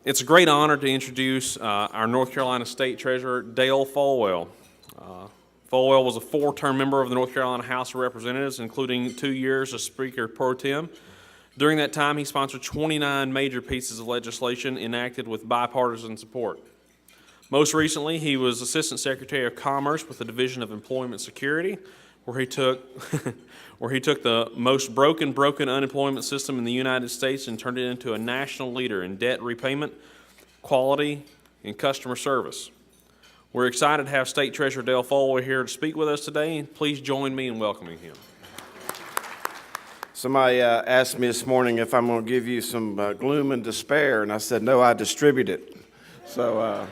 It's a great honor to introduce our North Carolina State Treasurer, Dale Folwell. Folwell was a 4-term member of the North Carolina House of Representatives, including 2 years as Speaker Pro Tem. During that time, he sponsored 29 major pieces of legislation enacted with bipartisan support. Most recently, he was Assistant Secretary of Commerce with the Division of Employment Security, where he took the most broken unemployment system in the United States and turned it into a national leader in debt repayment, quality, and customer service. We're excited to have State Treasurer Dale Folwell here to speak with us today. Please join me in welcoming him. Somebody asked me this morning if I'm going to give you some gloom and despair, and I said, no, I distribute it. So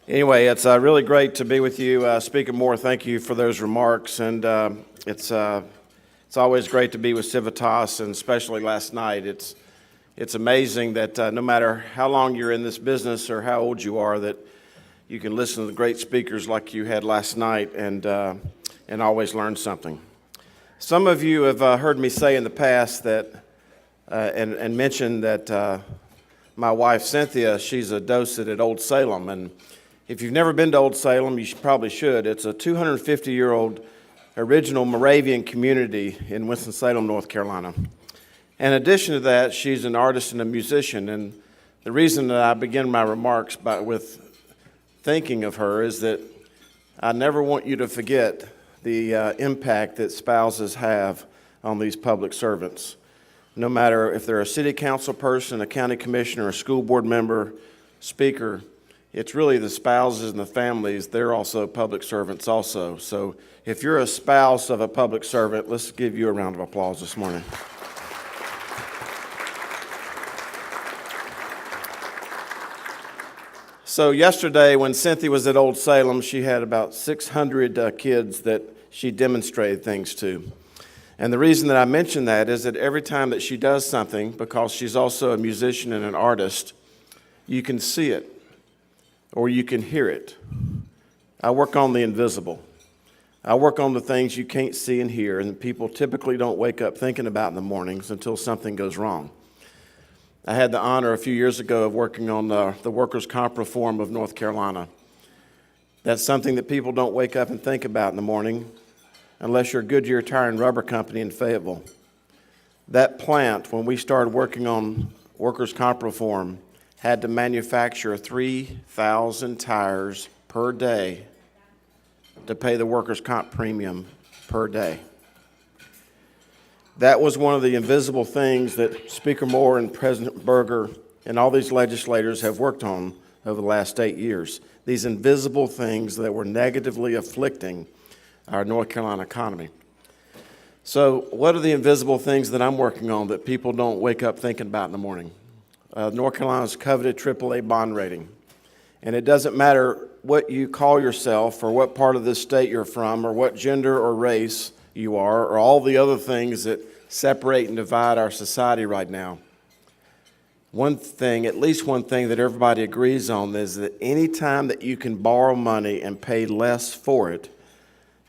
anyway, it's really great to be with you. Speaker Moore, thank you for those remarks, and it's always great to be with Civitas, and especially last night. It's amazing that no matter how long you're in this business or how old you are, that you can listen to the great speakers like you had last night and always learn something. Some of you have heard me say in the past that and mention that my wife Cynthia, she's a docent at Old Salem, and if you've never been to Old Salem, you probably should. It's a 250-year-old original Moravian community in Winston-Salem, North Carolina. In addition to that, she's an artist and a musician, and the reason that I begin my remarks with thinking of her is that I never want you to forget the impact that spouses have on these public servants. No matter if they're a city council person, a county commissioner, a school board member, speaker, it's really the spouses and the families. They're also public servants also. So if you're a spouse of a public servant, let's give you a round of applause this morning. So yesterday when Cynthia was at Old Salem, she had about 600 kids that she demonstrated things to. And the reason that I mention that is that every time that she does something, because she's also a musician and an artist, you can see it or you can hear it. I work on the invisible. I work on the things you can't see and hear, and people typically don't wake up thinking about in the mornings until something goes wrong. I had the honor a few years ago of working on the workers' comp reform of North Carolina. That's something that people don't wake up and think about in the morning unless you're Goodyear Tire and Rubber Company in Fayetteville. That plant, when we started working on workers' comp reform, had to manufacture 3,000 tires per day to pay the workers' comp premium per day. That was one of the invisible things that Speaker Moore and President Berger and all these legislators have worked on over the last 8 years. These invisible things that were negatively afflicting our North Carolina economy. So what are the invisible things that I'm working on that people don't wake up thinking about in the morning? North Carolina's coveted AAA bond rating. And it doesn't matter what you call yourself or what part of this state you're from or what gender or race you are or all the other things that separate and divide our society right now. One thing, at least one thing that everybody agrees on is that any time that you can borrow money and pay less for it,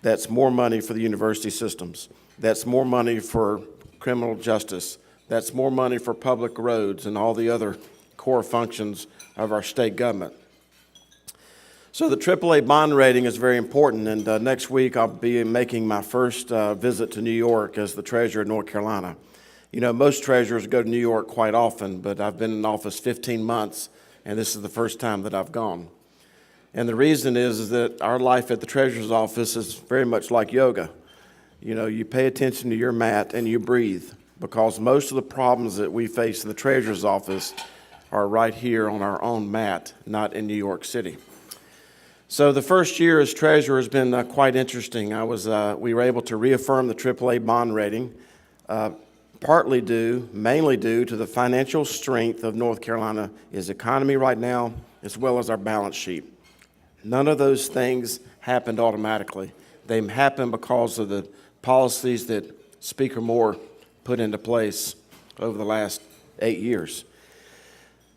that's more money for the university systems. That's more money for criminal justice. That's more money for public roads and all the other core functions of our state government. So the AAA bond rating is very important, and next week I'll be making my first visit to New York as the treasurer of North Carolina. You know, most treasurers go to New York quite often, but I've been in office 15 months, and this is the first time that I've gone. And the reason is that our life at the treasurer's office is very much like yoga. You know, you pay attention to your mat and you breathe, because most of the problems that we face in the treasurer's office are right here on our own mat, not in New York City. So the first year as treasurer has been quite interesting. We were able to reaffirm the AAA bond rating, mainly due to the financial strength of North Carolina's economy right now, as well as our balance sheet. None of those things happened automatically. They happened because of the policies that Speaker Moore put into place over the last 8 years.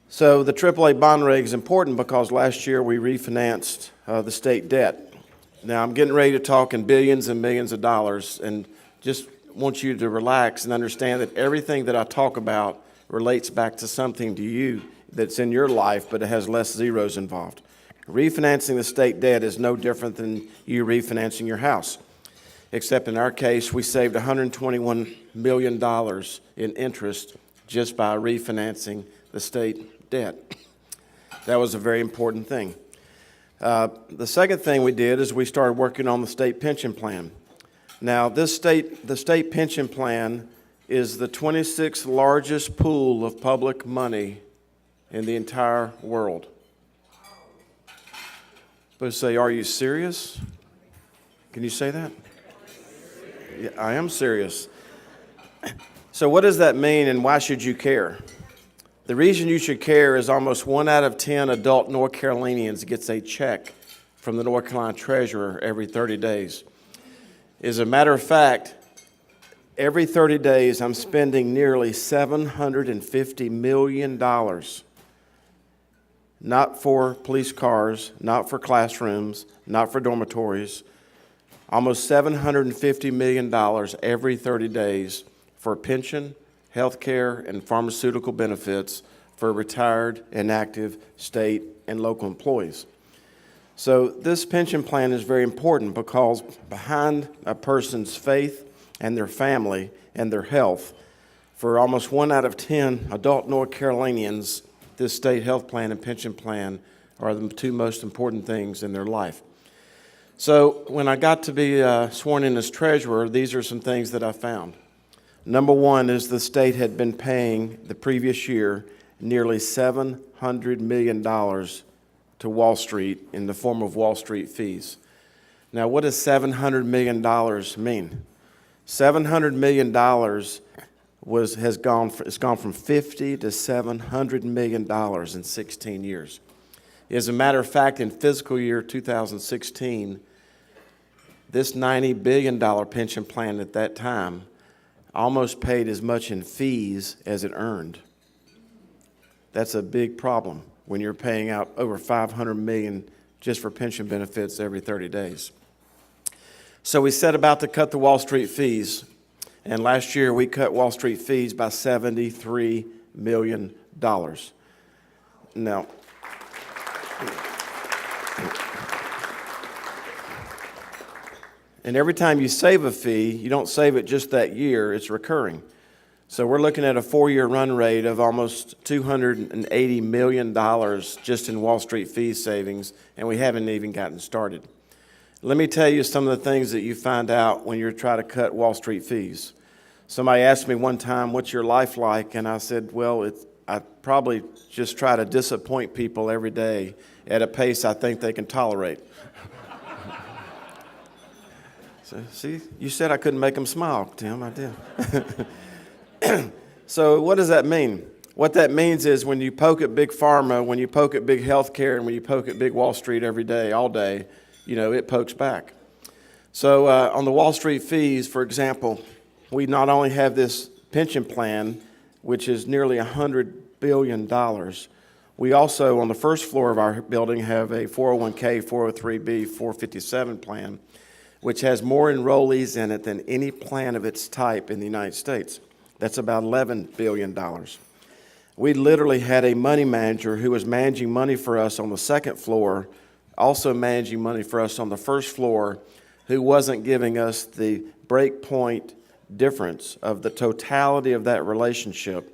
So the AAA bond rating is important because last year we refinanced the state debt. Now I'm getting ready to talk in billions and millions of dollars, and just want you to relax and understand that everything that I talk about relates back to something to you that's in your life, but it has less zeros involved. Refinancing the state debt is no different than you refinancing your house, except in our case, we saved $121 million in interest just by refinancing the state debt. That was a very important thing. The second thing we did is we started working on the state pension plan. Now, the state pension plan is the 26th largest pool of public money in the entire world. But say, are you serious? Can you say that? Yeah, I am serious. So what does that mean, and why should you care? The reason you should care is almost 1 out of 10 adult North Carolinians gets a check from the North Carolina Treasurer every 30 days. As a matter of fact, every 30 days I'm spending nearly $750 million, not for police cars, not for classrooms, not for dormitories, almost $750 million every 30 days for pension, health care, and pharmaceutical benefits for retired and active state and local employees. So this pension plan is very important because behind a person's faith and their family and their health, for almost 1 out of 10 adult North Carolinians, this state health plan and pension plan are the two most important things in their life. So when I got to be sworn in as treasurer, these are some things that I found. Number one is the state had been paying the previous year nearly $700 million to Wall Street in the form of Wall Street fees. Now, what does $700 million mean? $700 million has gone from 50 to $700 million in 16 years. As a matter of fact, in fiscal year 2016, this $90 billion pension plan at that time almost paid as much in fees as it earned. That's a big problem when you're paying out over $500 million just for pension benefits every 30 days. So we set about to cut the Wall Street fees, and last year we cut Wall Street fees by $73 million. Now, and every time you save a fee, you don't save it just that year, it's recurring. So we're looking at a 4-year run rate of almost $280 million just in Wall Street fee savings, and we haven't even gotten started. Let me tell you some of the things that you find out when you're trying to cut Wall Street fees. Somebody asked me one time, what's your life like? And I said, well, I probably just try to disappoint people every day at a pace I think they can tolerate. So, see, you said I couldn't make them smile, Tim. I did. So what does that mean? What that means is when you poke at big pharma, when you poke at big healthcare, and when you poke at big Wall Street every day, all day, it pokes back. So on the Wall Street fees, for example, we not only have this pension plan, which is nearly $100 billion, we also, on the first floor of our building, have a 401k, 403b, 457 plan, which has more enrollees in it than any plan of its type in the United States. That's about $11 billion. We literally had a money manager who was managing money for us on the second floor, also managing money for us on the first floor, who wasn't giving us the breakpoint difference of the totality of that relationship.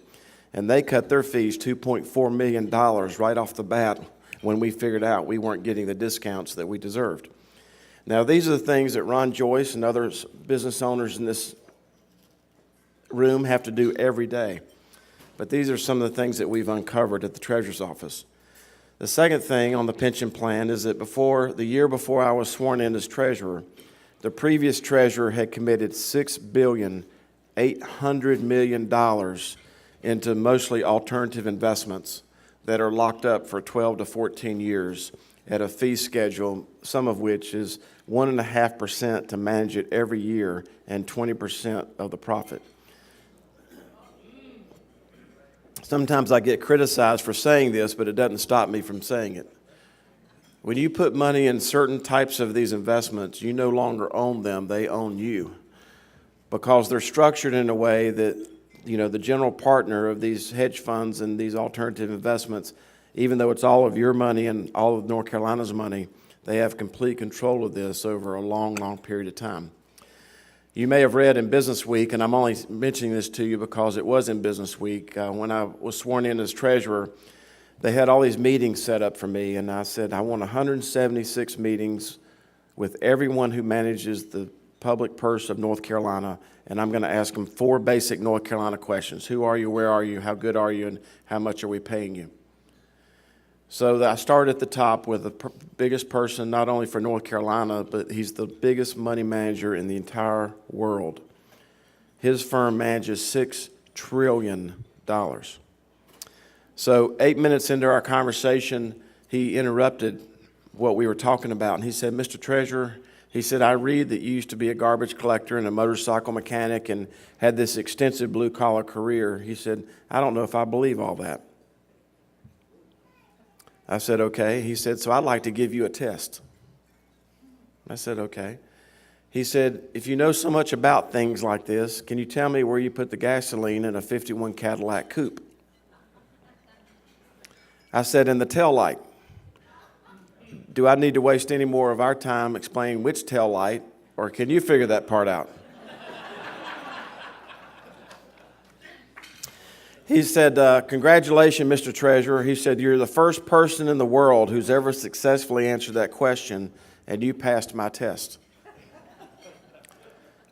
And they cut their fees $2.4 million right off the bat when we figured out we weren't getting the discounts that we deserved. Now, these are the things that Ron Joyce and other business owners in this room have to do every day. But these are some of the things that we've uncovered at the Treasurer's Office. The second thing on the pension plan is that the year before I was sworn in as treasurer, the previous treasurer had committed $6.8 billion into mostly alternative investments that are locked up for 12 to 14 years at a fee schedule, some of which is 1.5% to manage it every year and 20% of the profit. Sometimes I get criticized for saying this, but it doesn't stop me from saying it. When you put money in certain types of these investments, you no longer own them, they own you. Because they're structured in a way that the general partner of these hedge funds and these alternative investments, even though it's all of your money and all of North Carolina's money, they have complete control of this over a long, long period of time. You may have read in Business Week, and I'm only mentioning this to you because it was in Business Week, when I was sworn in as treasurer, they had all these meetings set up for me, and I said, I want 176 meetings with everyone who manages the public purse of North Carolina, and I'm going to ask them 4 basic North Carolina questions. Who are you, where are you, how good are you, and how much are we paying you? So I started at the top with the biggest person, not only for North Carolina, but he's the biggest money manager in the entire world. His firm manages $6 trillion. So 8 minutes into our conversation, he interrupted what we were talking about, and he said, Mr. Treasurer, he said, I read that you used to be a garbage collector and a motorcycle mechanic and had this extensive blue-collar career. He said, I don't know if I believe all that. I said, okay. He said, so I'd like to give you a test. I said, okay. He said, if you know so much about things like this, can you tell me where you put the gasoline in a 51 Cadillac coupe? I said, in the tail light. Do I need to waste any more of our time explaining which tail light, or can you figure that part out? He said, congratulations, Mr. Treasurer. He said, you're the first person in the world who's ever successfully answered that question, and you passed my test.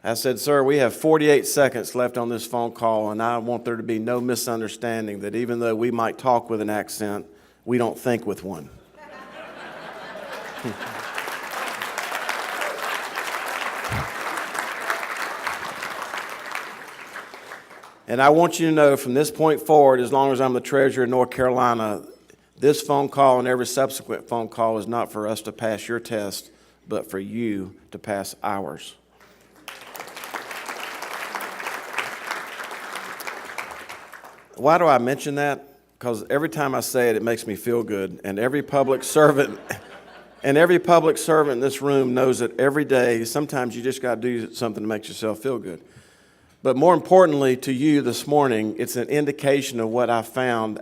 I said, sir, we have 48 seconds left on this phone call, and I want there to be no misunderstanding that even though we might talk with an accent, we don't think with one. And I want you to know from this point forward, as long as I'm the treasurer of North Carolina, this phone call and every subsequent phone call is not for us to pass your test, but for you to pass ours. Why do I mention that? Because every time I say it, it makes me feel good. And every public servant in this room knows that every day, sometimes you just got to do something that makes yourself feel good. But more importantly to you this morning, it's an indication of what I found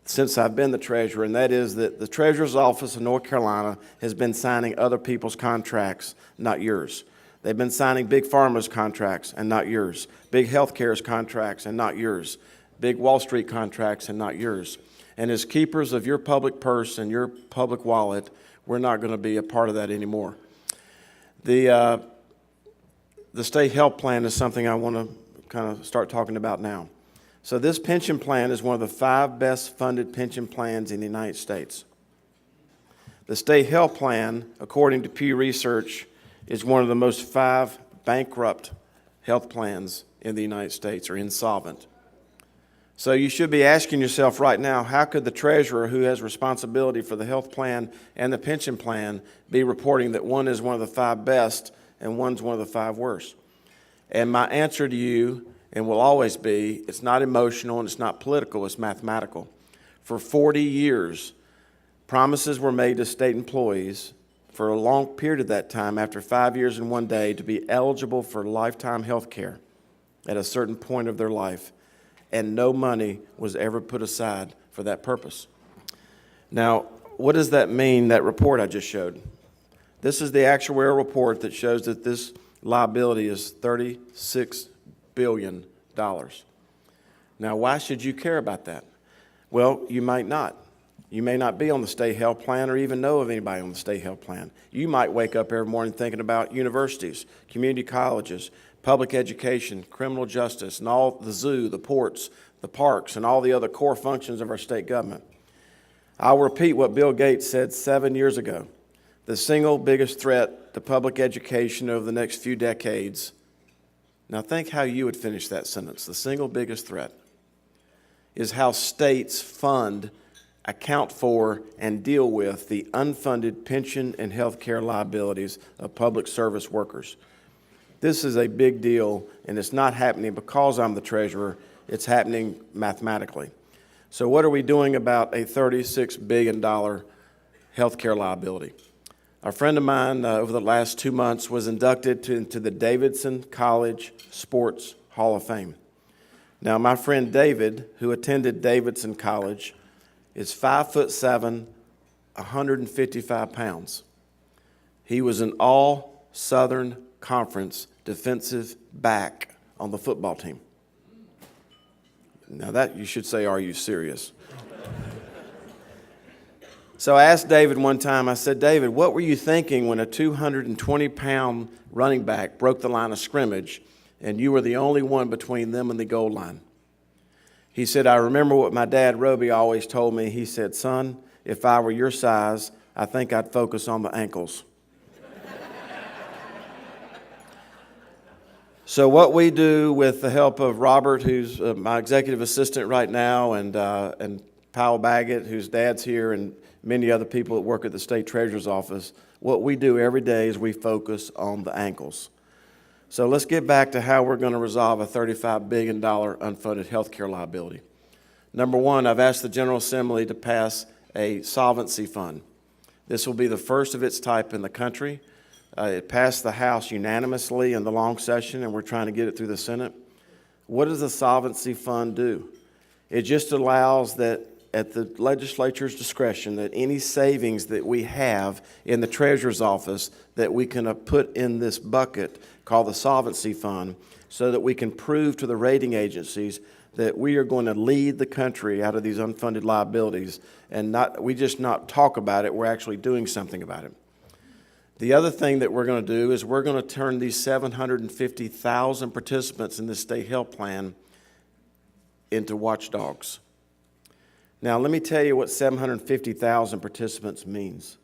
since I've been the treasurer, and that is that the Treasurer's Office in North Carolina has been signing other people's contracts, not yours. They've been signing Big Pharma's contracts and not yours. Big Healthcare's contracts and not yours. Big Wall Street contracts and not yours. And as keepers of your public purse and your public wallet, we're not going to be a part of that anymore. The state health plan is something I want to kind of start talking about now. So this pension plan is one of the 5 best funded pension plans in the United States. The state health plan, according to Pew Research, is one of the most 5 bankrupt health plans in the United States, or insolvent. So you should be asking yourself right now, how could the treasurer, who has responsibility for the health plan and the pension plan, be reporting that one is one of the 5 best and one's one of the 5 worst? And my answer to you, and will always be, it's not emotional and it's not political, it's mathematical. For 40 years, promises were made to state employees for a long period of that time, after 5 years and 1 day, to be eligible for lifetime health care at a certain point of their life. And no money was ever put aside for that purpose. Now, what does that mean, that report I just showed? This is the actuarial report that shows that this liability is $36 billion. Now, why should you care about that? Well, you might not. You may not be on the state health plan or even know of anybody on the state health plan. You might wake up every morning thinking about universities, community colleges, public education, criminal justice, and all the zoo, the ports, the parks, and all the other core functions of our state government. I'll repeat what Bill Gates said 7 years ago. The single biggest threat to public education over the next few decades. Now think how you would finish that sentence. The single biggest threat is how states fund, account for, and deal with the unfunded pension and health care liabilities of public service workers. This is a big deal, and it's not happening because I'm the treasurer. It's happening mathematically. So what are we doing about a $36 billion health care liability? A friend of mine over the last 2 months was inducted into the Davidson College Sports Hall of Fame. Now, my friend David, who attended Davidson College, is 5'7", 155 pounds. He was an all-Southern Conference defensive back on the football team. Now that you should say, are you serious? So I asked David one time, I said, David, what were you thinking when a 220-pound running back broke the line of scrimmage and you were the only one between them and the goal line? He said, I remember what my dad, Roby, always told me. He said, son, if I were your size, I think I'd focus on the ankles. So what we do with the help of Robert, who's my executive assistant right now, and Powell Baggett, whose dad's here, and many other people that work at the state treasurer's office, what we do every day is we focus on the ankles. So let's get back to how we're going to resolve a $35 billion unfunded health care liability. Number one, I've asked the General Assembly to pass a solvency fund. This will be the first of its type in the country. It passed the House unanimously in the long session, and we're trying to get it through the Senate. What does the solvency fund do? It just allows that at the legislature's discretion that any savings that we have in the treasurer's office that we can put in this bucket called the solvency fund so that we can prove to the rating agencies that we are going to lead the country out of these unfunded liabilities, and we just not talk about it, we're actually doing something about it. The other thing that we're going to do is we're going to turn these 750,000 participants in this state health plan into watchdogs. Now, let me tell you what 750,000 participants means.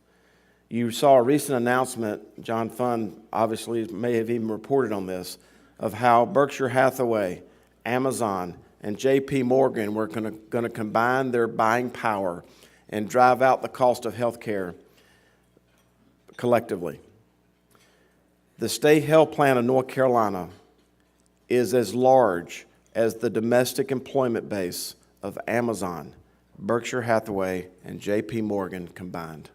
You saw a recent announcement, John Fund obviously may have even reported on this, of how Berkshire Hathaway, Amazon, and J.P. Morgan were going to combine their buying power and drive out the cost of health care collectively. The state health plan of North Carolina is as large as the domestic employment base of Amazon, Berkshire Hathaway, and J.P. Morgan combined.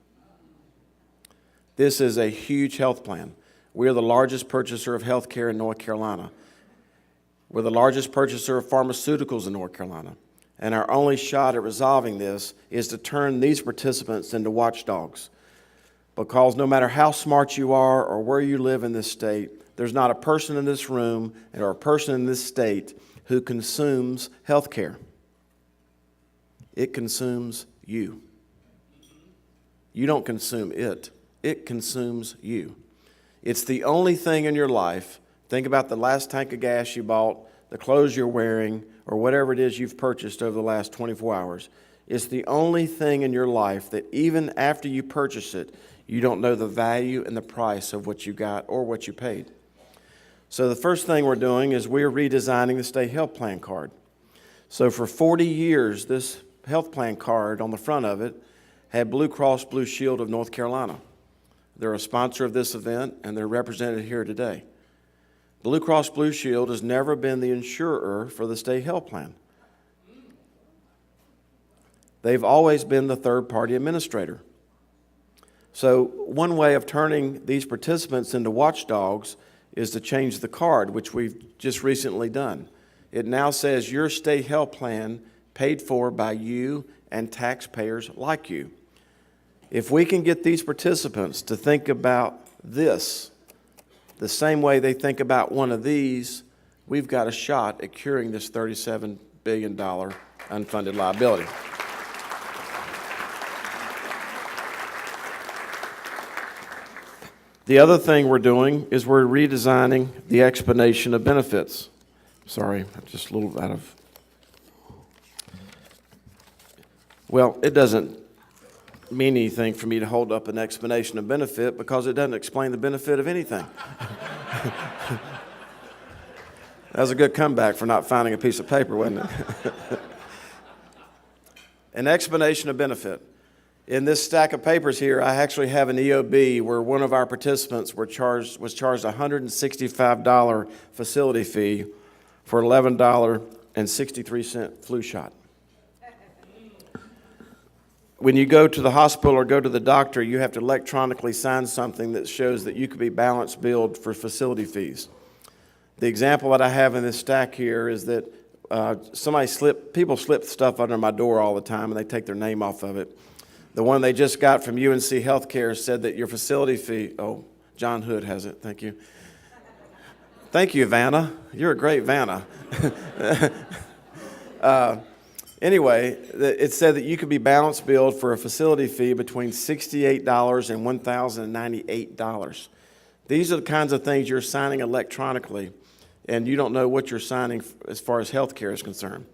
This is a huge health plan. We are the largest purchaser of health care in North Carolina. We're the largest purchaser of pharmaceuticals in North Carolina. And our only shot at resolving this is to turn these participants into watchdogs. Because no matter how smart you are or where you live in this state, there's not a person in this room or a person in this state who consumes health care. It consumes you. You don't consume it. It consumes you. It's the only thing in your life. Think about the last tank of gas you bought, the clothes you're wearing, or whatever it is you've purchased over the last 24 hours. It's the only thing in your life that even after you purchase it, you don't know the value and the price of what you got or what you paid. So the first thing we're doing is we're redesigning the state health plan card. So for 40 years, this health plan card on the front of it had Blue Cross Blue Shield of North Carolina. They're a sponsor of this event, and they're represented here today. Blue Cross Blue Shield has never been the insurer for the state health plan. They've always been the third-party administrator. So one way of turning these participants into watchdogs is to change the card, which we've just recently done. It now says your state health plan paid for by you and taxpayers like you. If we can get these participants to think about this the same way they think about one of these, we've got a shot at curing this $37 billion unfunded liability. The other thing we're doing is we're redesigning the explanation of benefits. Sorry, I'm just a little out of... Well, it doesn't mean anything for me to hold up an explanation of benefit because it doesn't explain the benefit of anything. That was a good comeback for not finding a piece of paper, wasn't it? An explanation of benefit. In this stack of papers here, I actually have an EOB where one of our participants was charged a $165 facility fee for $11.63 flu shot. When you go to the hospital or go to the doctor, you have to electronically sign something that shows that you could be balance billed for facility fees. The example that I have in this stack here is that People slip stuff under my door all the time, and they take their name off of it. The one they just got from UNC Healthcare said that your facility fee, oh, John Hood has it, thank you. Thank you, Vanna. You're a great Vanna. Anyway, it said that you could be balance billed for a facility fee between $68 and $1,098. These are the kinds of things you're signing electronically, and you don't know what you're signing as far as health care is concerned.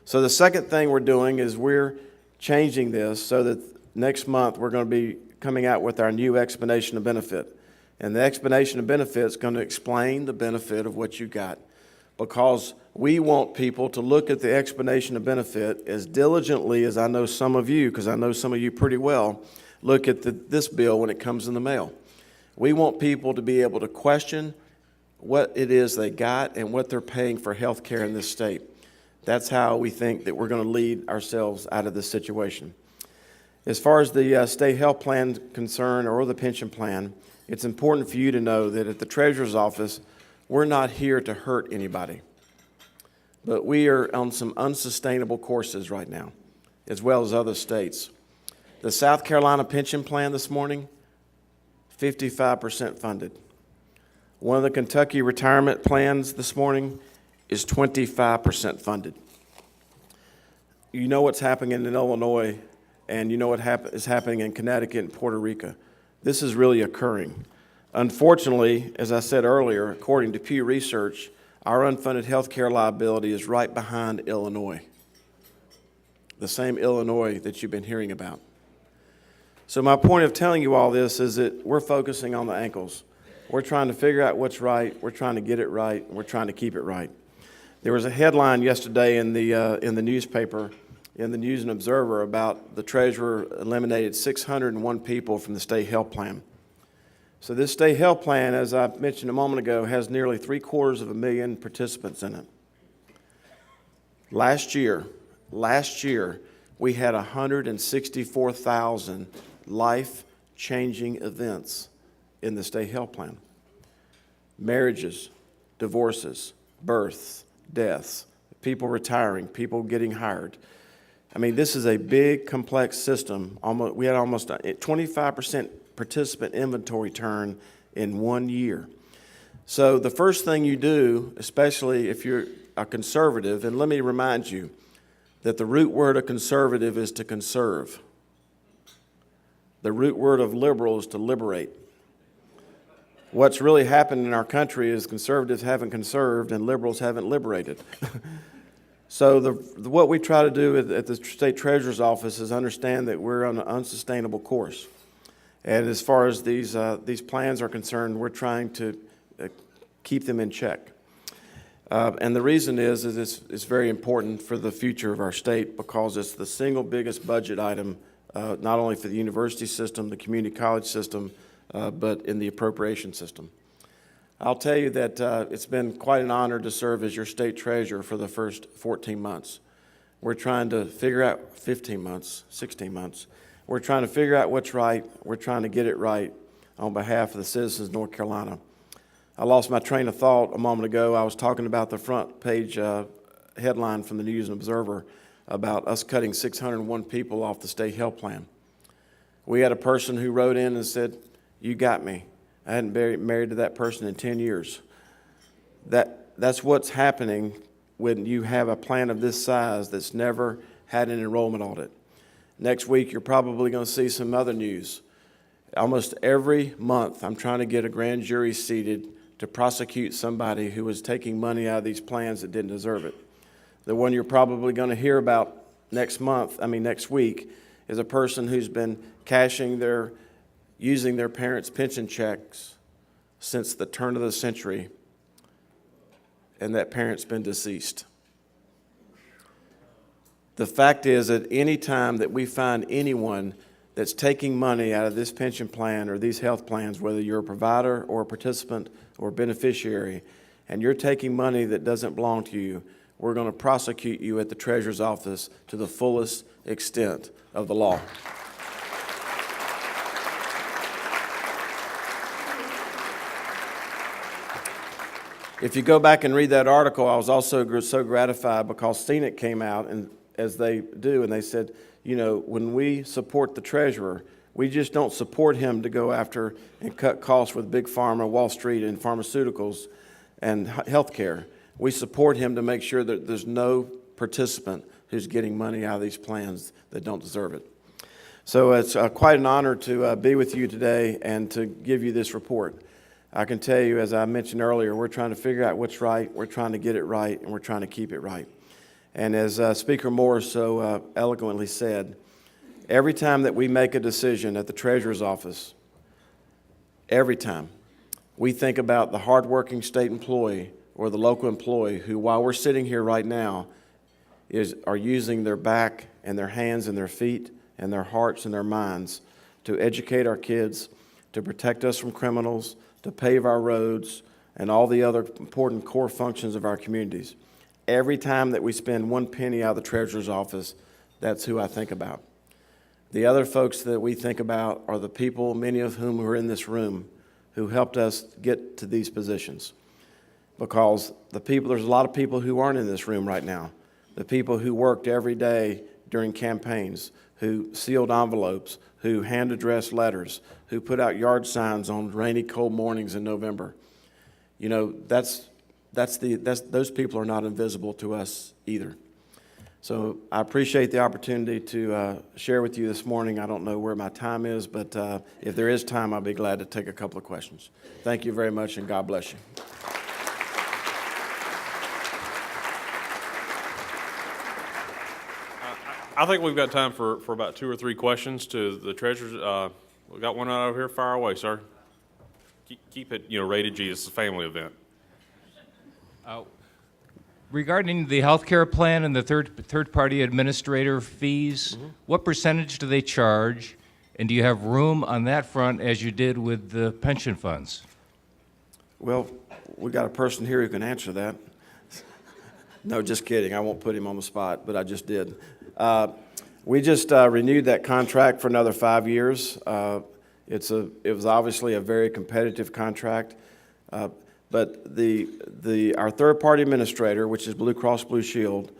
So the second thing we're doing is we're changing this so that next month we're going to be coming out with our new explanation of benefit. And the explanation of benefit is going to explain the benefit of what you got, because we want people to look at the explanation of benefit as diligently as I know some of you, because I know some of you pretty well, look at this bill when it comes in the mail. We want people to be able to question what it is they got and what they're paying for health care in this state. That's how we think that we're going to lead ourselves out of this situation. As far as the state health plan concern or the pension plan, it's important for you to know that at the Treasurer's office, we're not here to hurt anybody. But we are on some unsustainable courses right now, as well as other states. The South Carolina pension plan this morning, 55% funded. One of the Kentucky retirement plans this morning is 25% funded. You know what's happening in Illinois, and you know what is happening in Connecticut and Puerto Rico. This is really occurring. Unfortunately, as I said earlier, according to Pew Research, our unfunded health care liability is right behind Illinois, the same Illinois that you've been hearing about. So my point of telling you all this is that we're focusing on the ankles. We're trying to figure out what's right, we're trying to get it right, and we're trying to keep it right. There was a headline yesterday in the newspaper, in the News and Observer, about the Treasurer eliminated 601 people from the state health plan. So this state health plan, as I mentioned a moment ago, has nearly 750,000 participants in it. Last year, we had 164,000 life-changing events in the state health plan. Marriages, divorces, births, deaths, people retiring, people getting hired. I mean, this is a big, complex system. We had almost a 25% participant inventory turn in 1 year. So the first thing you do, especially if you're a conservative, and let me remind you that the root word of conservative is to conserve. The root word of liberal is to liberate. What's really happened in our country is conservatives haven't conserved and liberals haven't liberated. So what we try to do at the State Treasurer's Office is understand that we're on an unsustainable course. And as far as these plans are concerned, we're trying to keep them in check. And the reason is it's very important for the future of our state, because it's the single biggest budget item, not only for the university system, the community college system, but in the appropriation system. I'll tell you that it's been quite an honor to serve as your state treasurer for the first 14 months. We're trying to figure out 16 months. We're trying to figure out what's right. We're trying to get it right on behalf of the citizens of North Carolina. I lost my train of thought a moment ago. I was talking about the front page headline from the News and Observer about us cutting 601 people off the state health plan. We had a person who wrote in and said, "You got me. I hadn't been married to that person in 10 years. That's what's happening when you have a plan of this size that's never had an enrollment audit. Next week, you're probably going to see some other news. Almost every month, I'm trying to get a grand jury seated to prosecute somebody who was taking money out of these plans that didn't deserve it. The one you're probably going to hear about next week, is a person who's been using their parents' pension checks since the turn of the century, and that parent's been deceased. The fact is that any time that we find anyone that's taking money out of this pension plan or these health plans, whether you're a provider or a participant or a beneficiary, and you're taking money that doesn't belong to you, we're going to prosecute you at the Treasurer's Office to the fullest extent of the law. If you go back and read that article, I was also so gratified because Senate came out, and as they do, and they said, you know, when we support the treasurer, we just don't support him to go after and cut costs with Big Pharma, Wall Street, and pharmaceuticals and healthcare. We support him to make sure that there's no participant who's getting money out of these plans that don't deserve it. So it's quite an honor to be with you today and to give you this report. I can tell you, as I mentioned earlier, we're trying to figure out what's right, we're trying to get it right, and we're trying to keep it right. And as Speaker Moore so eloquently said, every time that we make a decision at the Treasurer's office, every time, we think about the hardworking state employee or the local employee who, while we're sitting here right now, are using their back and their hands and their feet and their hearts and their minds to educate our kids, to protect us from criminals, to pave our roads, and all the other important core functions of our communities. Every time that we spend one penny out of the Treasurer's office, that's who I think about. The other folks that we think about are the people, many of whom are in this room, who helped us get to these positions. Because there's a lot of people who aren't in this room right now. The people who worked every day during campaigns, who sealed envelopes, who hand-addressed letters, who put out yard signs on rainy, cold mornings in November. You know, those people are not invisible to us either. So I appreciate the opportunity to share with you this morning. I don't know where my time is, but if there is time, I'll be glad to take a couple of questions. Thank you very much, and God bless you. I think we've got time for about 2 or 3 questions to the treasurers. We've got one right over here. Fire away, sir. Keep it, rated G. It's a family event. Regarding the health care plan and the third-party administrator fees, what percentage do they charge, and do you have room on that front as you did with the pension funds? Well, we got a person here who can answer that. No, just kidding. I won't put him on the spot, but I just did. We just renewed that contract for another 5 years. It was obviously a very competitive contract, but our third-party administrator, which is Blue Cross Blue Shield,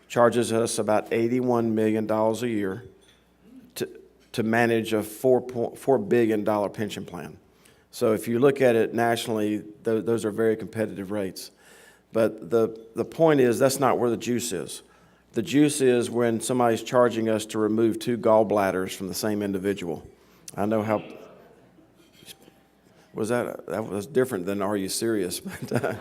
charges us about $81 million a year to manage a $4 billion pension plan. So if you look at it nationally, those are very competitive rates. But the point is, that's not where the juice is. The juice is when somebody's charging us to remove 2 gallbladders from the same individual. I know how... That was different than Are You Serious? But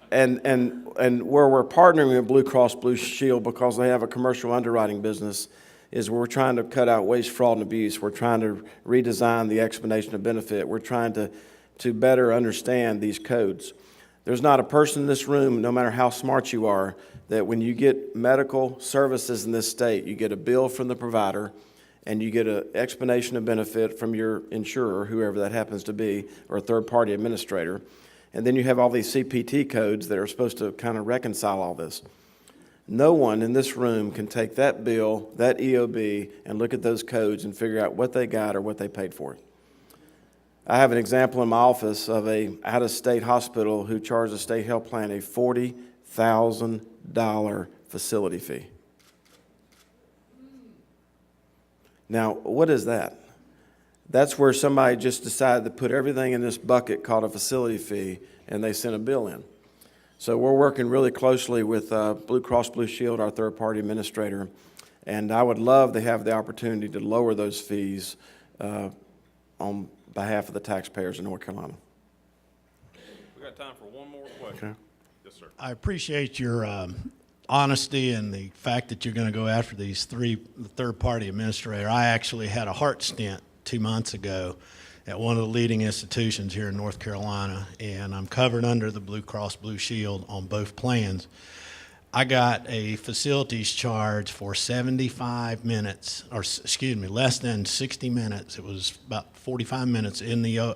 and where we're partnering with Blue Cross Blue Shield because they have a commercial underwriting business is we're trying to cut out waste, fraud, and abuse. We're trying to redesign the explanation of benefit. We're trying to better understand these codes. There's not a person in this room, no matter how smart you are, that when you get medical services in this state, you get a bill from the provider, and you get an explanation of benefit from your insurer, whoever that happens to be, or a third-party administrator. And then you have all these CPT codes that are supposed to kind of reconcile all this. No one in this room can take that bill, that EOB, and look at those codes and figure out what they got or what they paid for it. I have an example in my office of a out-of-state hospital who charged a state health plan a $40,000 facility fee. Now, what is that? That's where somebody just decided to put everything in this bucket called a facility fee, and they sent a bill in. So we're working really closely with Blue Cross Blue Shield, our third-party administrator, and I would love to have the opportunity to lower those fees on behalf of the taxpayers in North Carolina. We've got time for one more question. Okay. Yes, sir. I appreciate your honesty and the fact that you're going to go after these third-party administrator. I actually had a heart stent 2 months ago at one of the leading institutions here in North Carolina, and I'm covered under the Blue Cross Blue Shield on both plans. I got a facilities charge for 75 minutes, or excuse me, less than 60 minutes. It was about 45 minutes in the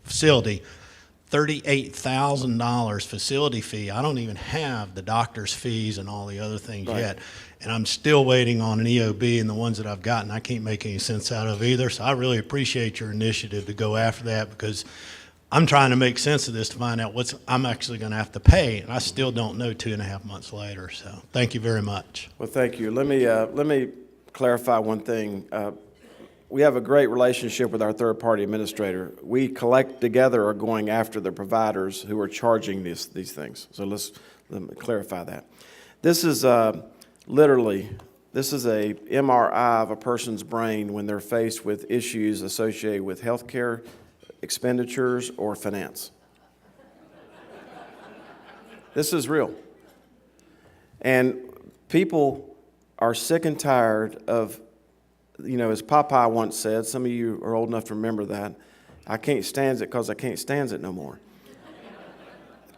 facility. $38,000 facility fee. I don't even have the doctor's fees and all the other things yet. And I'm still waiting on an EOB, and the ones that I've gotten, I can't make any sense out of either. So I really appreciate your initiative to go after that, because I'm trying to make sense of this to find out what I'm actually going to have to pay, and I still don't know 2.5 months later. So thank you very much. Well, thank you. Let me clarify one thing. We have a great relationship with our third-party administrator. We collect together are going after the providers who are charging these things. So let me clarify that. This is literally, this is a MRI of a person's brain when they're faced with issues associated with healthcare expenditures or finance. This is real. And people are sick and tired of, you know, as Popeye once said, some of you are old enough to remember that, I can't stand it because I can't stand it no more.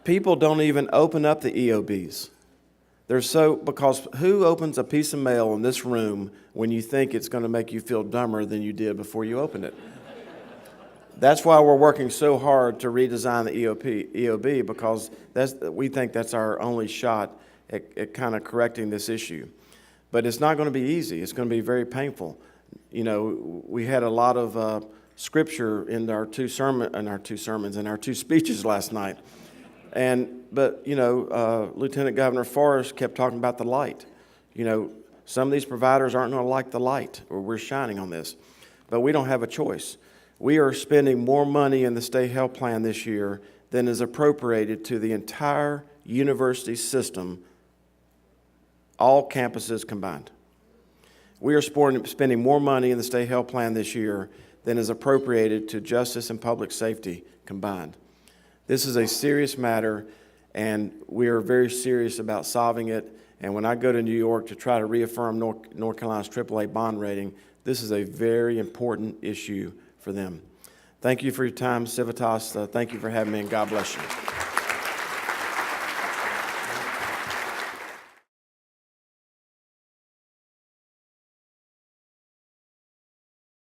People don't even open up the EOBs. They're so, because who opens a piece of mail in this room when you think it's going to make you feel dumber than you did before you opened it? That's why we're working so hard to redesign the EOB, because we think that's our only shot at kind of correcting this issue. But it's not going to be easy. It's going to be very painful. You know, we had a lot of scripture in our two speeches last night. But you know, Lieutenant Governor Forrest kept talking about the light. You know, some of these providers aren't going to like the light, or we're shining on this. But we don't have a choice. We are spending more money in the state health plan this year than is appropriated to the entire university system, all campuses combined. We are spending more money in the state health plan this year than is appropriated to justice and public safety combined. This is a serious matter, and we are very serious about solving it. And when I go to New York to try to reaffirm North Carolina's AAA bond rating, this is a very important issue for them. Thank you for your time, Civitas. Thank you for having me, and God bless you.